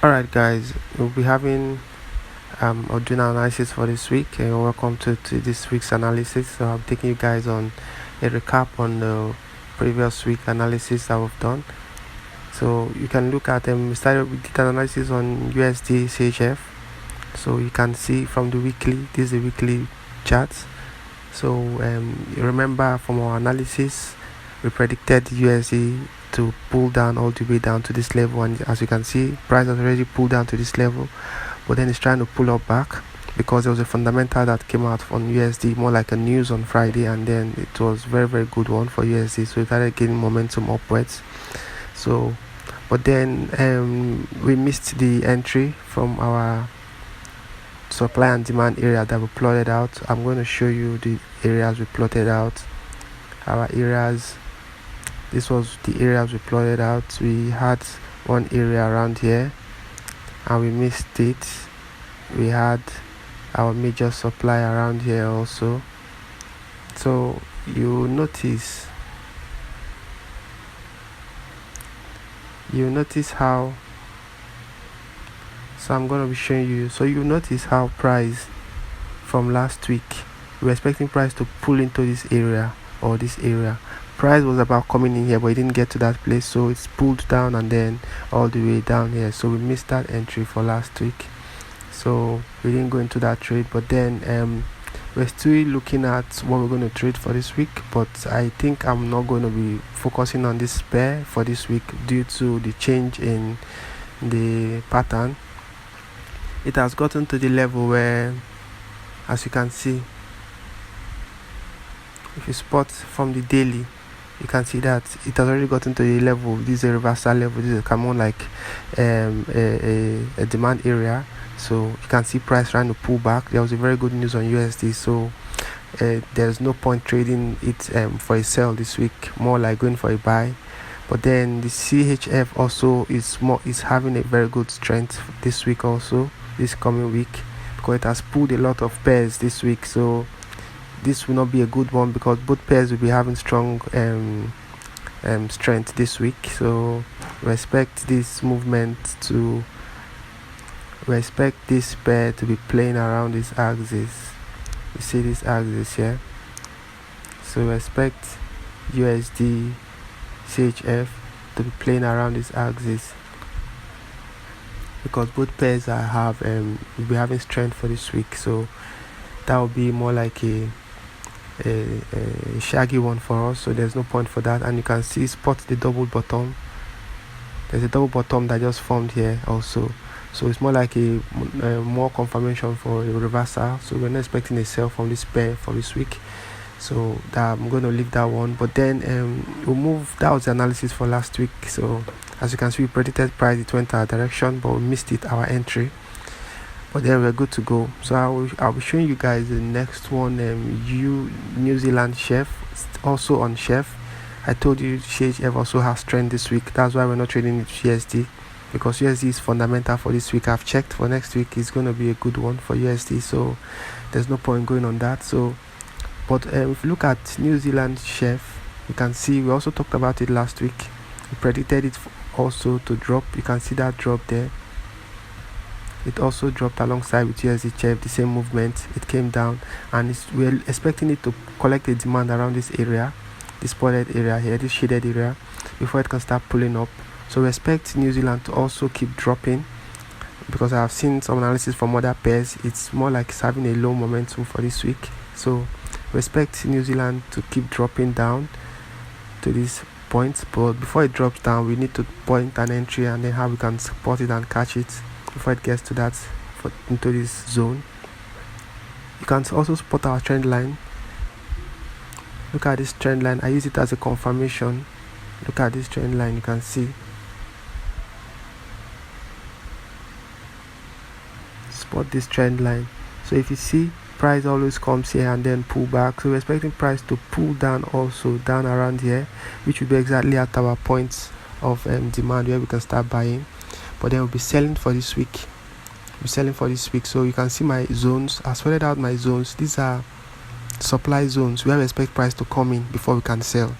Alright guys, we'll be having or doing analysis for this week, and welcome to this week's analysis. So I'm taking you guys on a recap on the previous week analysis that we've done. So you can look at we started with the analysis on USD CHF. So you can see from the weekly, this is the weekly charts. So you remember from our analysis, we predicted USD to pull down all the way down to this level, and as you can see, price has already pulled down to this level, but then it's trying to pull up back because there was a fundamental that came out on USD, more like a news on Friday, and then it was very good one for USD, so it started gaining momentum upwards. So but then we missed the entry from our supply and demand area that we plotted out. I'm going to show you the areas we plotted out. Our areas, this was the areas we plotted out. We had one area around here and we missed it. We had our major supply around here also. So you notice how, so I'm going to be showing you. So you notice how price from last week, we were expecting price to pull into this area or this area. Price was about coming in here, but it didn't get to that place, so it's pulled down and then all the way down here. So we missed that entry for last week, so we didn't go into that trade. But then we're still looking at what we're going to trade for this week, but I think I'm not going to be focusing on this pair for this week due to the change in the pattern. It has gotten to the level where, as you can see, if you spot from the daily, you can see that it has already gotten to the level. This is a reversal level. This is come on like a demand area. So you can see price trying to pull back. There was a very good news on USD, so there's no point trading it for a sell this week, more like going for a buy. But then the CHF also is having a very good strength this week, also this coming week, because it has pulled a lot of pairs this week. So this will not be a good one because both pairs will be having strong strength this week. So we expect this pair to be playing around this axis. You see this axis here. So we expect USD CHF to be playing around this axis because both pairs will be having strength for this week. So that will be more like a shaggy one for us, so there's no point for that. And you can see spot the double bottom. There's a double bottom that just formed here also, so it's more like a more confirmation for a reversal. So we're not expecting a sell from this pair for this week, so that I'm going to leave that one. But then we'll move. That was the analysis for last week. So as you can see, we predicted price, it went our direction, but we missed it, our entry. But then we're good to go. So I'll be showing you guys the next one. New Zealand chef, also on chef. I told you CHF also has trend this week. That's why we're not trading USD, because USD is fundamental for this week. I've checked for next week. It's going to be a good one for USD, so there's no point going on that. So but if you look at New Zealand chef, you can see we also talked about it last week. We predicted it also to drop. You can see that drop there. It also dropped alongside with USD chef, the same movement. It came down, and we're expecting it to collect a demand around this area, this spotted area here, this shaded area, before it can start pulling up. So we expect New Zealand to also keep dropping, because I have seen some analysis from other pairs. It's more like it's having a low momentum for this week. So we expect New Zealand to keep dropping down to this point, but before it drops down, we need to point an entry and then how we can support it and catch it before it gets to that into this zone. You can also spot our trend line. Look at this trend line. I use it as a confirmation. Look at this trend line. You can see, spot this trend line. So if you see, price always comes here and then pull back. So we're expecting price to pull down also, down around here, which will be exactly at our points of demand where we can start buying. But then we'll be selling for this week. So you can see my zones. I sorted out my zones. These are supply zones where we expect price to come in before we can sell.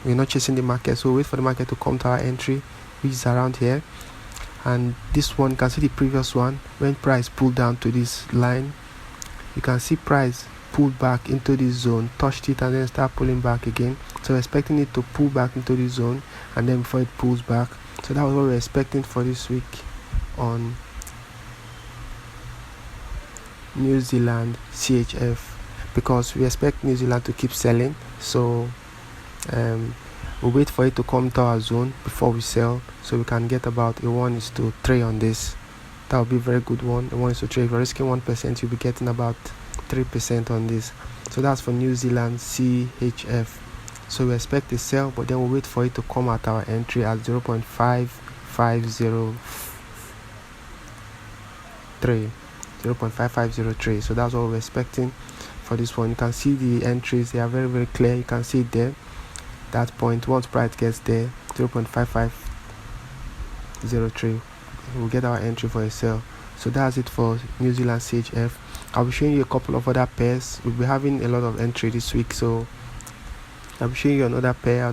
We're not chasing the market, so wait for the market to come to our entry, which is around here. and this one, you can see the previous one when price pulled down to this line. You can see price pulled back into this zone, touched it, and then start pulling back again. So we're expecting it to pull back into this zone, and then before it pulls back. So that was what we're expecting for this week on New Zealand CHF, because we expect New Zealand to keep selling. So we'll wait for it to come to our zone before we sell, so we can get about a 1:3 on this. That would be a very good one. A 1:3. If you're risking 1%, you'll be getting about 3% on this. So that's for New Zealand CHF. So we expect a sell, but then we'll wait for it to come at our entry at 0.5503. 0.5503. So that's what we're expecting for this one. You can see the entries, they are very, very clear. You can see it there. That point, once price gets there, 0.5503, we'll get our entry for a sell. So that's it for New Zealand CHF. I'll be showing you a couple of other pairs. We'll be having a lot of entry this week, so I'll be showing you another pair.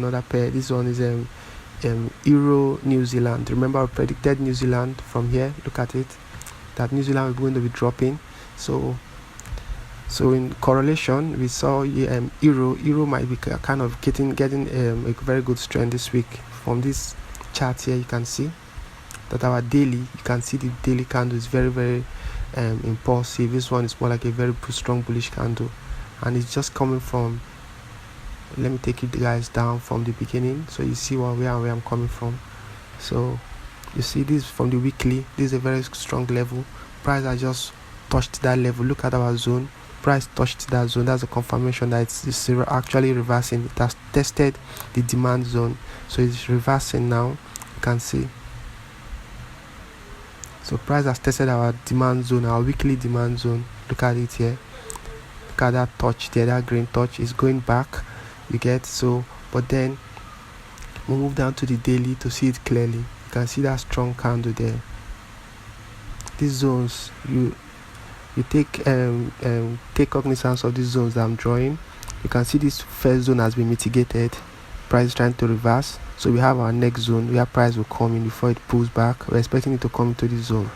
This one is Euro New Zealand. Remember, I predicted New Zealand from here. Look at it, that New Zealand is going to be dropping. So in correlation, we saw Euro might be kind of getting a very good strength this week. From this chart here, you can see that our daily, you can see the daily candle is very, very impulsive. This one is more like a very strong bullish candle, and it's just coming from, let me take you guys down from the beginning so you see where I'm coming from. So you see this from the weekly, this is a very strong level. Price has just touched that level. Look at our zone, price touched that zone. That's a confirmation that it's actually reversing. It has tested the demand zone, so it's reversing now. You can see, so price has tested our demand zone, our weekly demand zone. Look at it here, look at that touch there, that green touch is going back, you get. So but then we'll move down to the daily to see it clearly. You can see that strong candle there. These zones, you take cognizance of these zones that I'm drawing. You can see this first zone has been mitigated. Price is trying to reverse, so we have our next zone where price will come in before it pulls back. We're expecting it to come into this zone,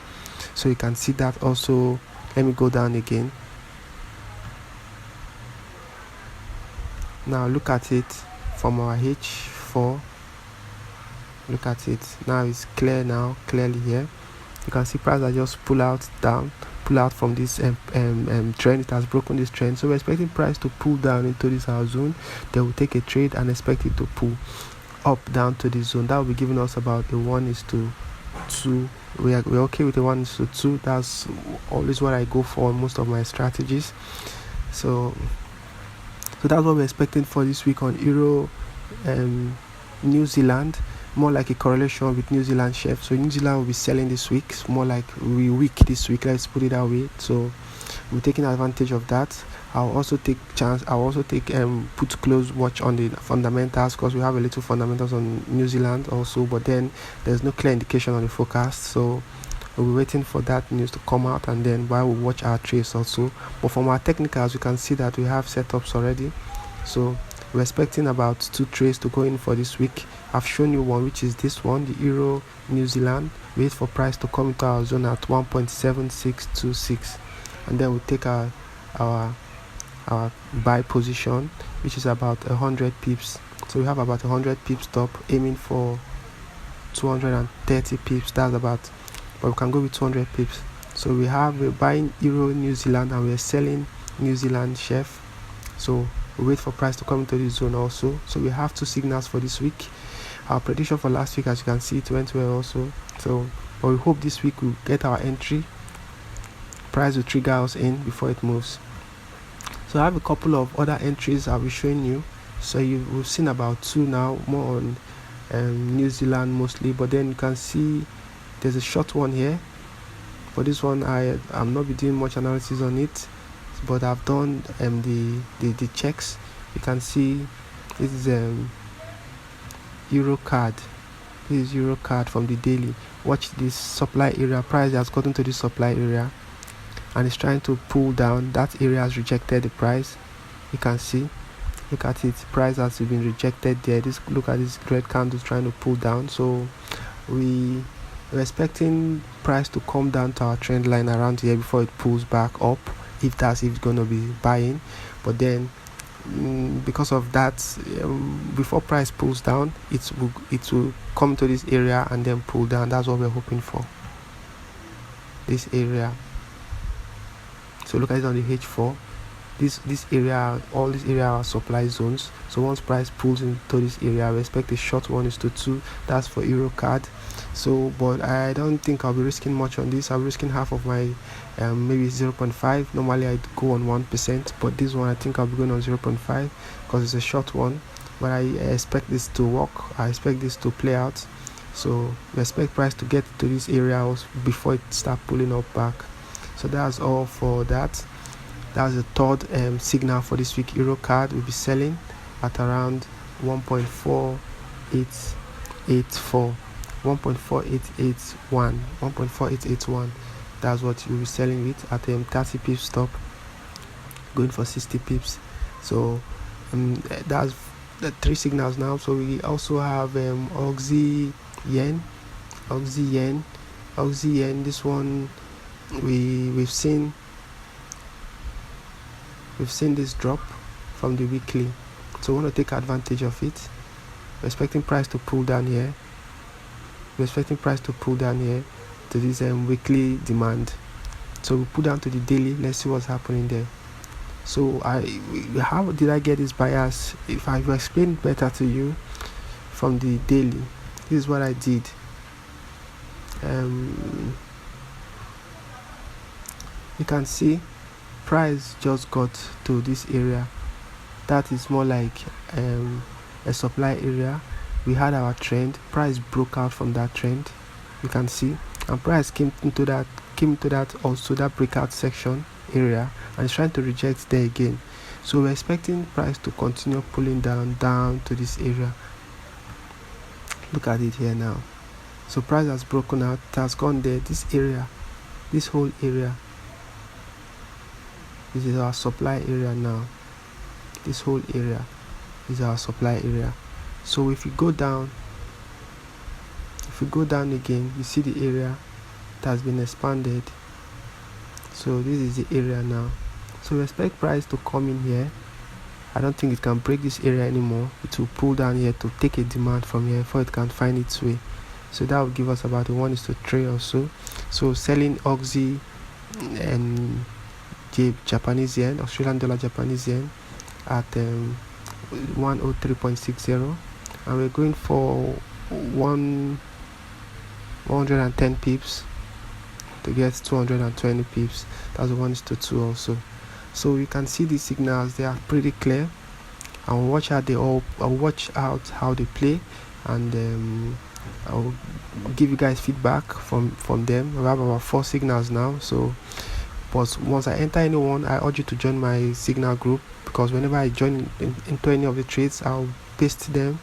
so you can see that also. Let me go down again. Now look at it from our H4. Look at it now, it's clear now, clearly here. You can see price has just pull out from this trend. It has broken this trend, so we're expecting price to pull down into this our zone. Then we'll take a trade and expect it to pull up down to this zone. That will be giving us about a 1:2. We're okay with a 1:2. That's always what I go for on most of my strategies. So that's what we're expecting for this week on Euro New Zealand. More like a correlation with New Zealand chef. So New Zealand will be selling this week. It's more like we weak this week, let's put it that way. So we're taking advantage of that. I'll also take put close watch on the fundamentals, because we have a little fundamentals on New Zealand also, but then there's no clear indication on the forecast. So we'll be waiting for that news to come out, and then while we watch our trades also. But from our technicals, you can see that we have setups already. So we're expecting about 2 trades to go in for this week. I've shown you one, which is this one, the Euro New Zealand. Wait for price to come into our zone at 1.7626, and then we'll take our buy position, which is about 100 pips. So we have about 100 pips stop, aiming for 230 pips. That's about, but we can go with 200 pips. So we're buying Euro New Zealand and we're selling New Zealand chef. So we wait for price to come into this zone also. So we have 2 signals for this week. Our prediction for last week, as you can see, it went well also. So but we hope this week we'll get our entry. Price will trigger us in before it moves. So I have a couple of other entries I'll be showing you. So we've seen about 2 now, more on New Zealand mostly, but then you can see there's a short one here. For this one, I'm not be doing much analysis on it, but I've done the checks. You can see this is Euro card. This is Euro card from the daily. Watch this supply area. Price has gotten to this supply area and it's trying to pull down. That area has rejected the price. You can see, look at it, price has been rejected there. Look at this red candle trying to pull down. So we We're expecting price to come down to our trend line around here before it pulls back up, if it's going to be buying. But then because of that, before price pulls down, it will come to this area and then pull down. That's what we're hoping for, this area. So look at it on the H4. This area, all this area are supply zones. So once price pulls into this area, we expect a short 1:2. That's for Euro card. So but I don't think I'll be risking much on this. I'll be risking half of my maybe 0.5. Normally I'd go on 1%, but this one I think I'll be going on 0.5 because it's a short one. But I expect this to work. I expect this to play out. So we expect price to get to this area before it start pulling up back. So that's all for that. That's the third signal for this week. Euro card will be selling at around 1.4884, 1.4881. That's what you'll be selling with at 30 pips stop, going for 60 pips. So that's the three signals now. So we also have Oxy yen. This one we've seen this drop from the weekly, so we want to take advantage of it. We're expecting price to pull down here. To this weekly demand. So we pull down to the daily. Let's see what's happening there. So how did I get this bias? If I explain better to you from the daily, this is what I did. You can see price just got to this area. That is more like a supply area. We had our trend. Price broke out from that trend. You can see, and price came into that also that breakout section area, and it's trying to reject there again. So we're expecting price to continue pulling down to this area. Look at it here now. So price has broken out. It has gone there. This area, this whole area. This is our supply area now. This whole area is our supply area. So if we go down again, you see the area that has been expanded. So this is the area now. So we expect price to come in here. I don't think it can break this area anymore. It will pull down here to take a demand from here before it can find its way. So that will give us about a 1:3 or so. So selling Oxy and Japanese yen, Australian dollar Japanese yen at 103.60, and we're going for 110 pips to get 220 pips. That's 1:2 also. So you can see these signals, they are pretty clear, and watch out how they play, and I'll give you guys feedback from them. We have about 4 signals now. So but once I enter anyone, I urge you to join my signal group, because whenever I join into any of the trades, I'll paste them,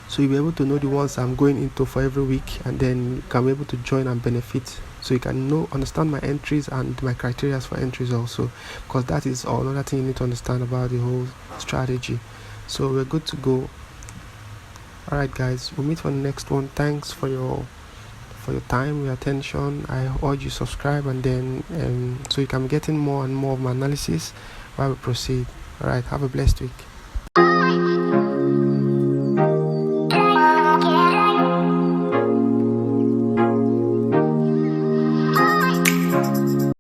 so you'll be able to know the ones I'm going into for every week, and then you can be able to join and benefit, so you can understand my entries and my criteria for entries also, because that is another thing you need to understand about the whole strategy. So we're good to go. Alright guys, we'll meet for the next one. Thanks for your time, your attention. I urge you subscribe, and then so you can be getting more and more of my analysis while we proceed. Alright, have a blessed week.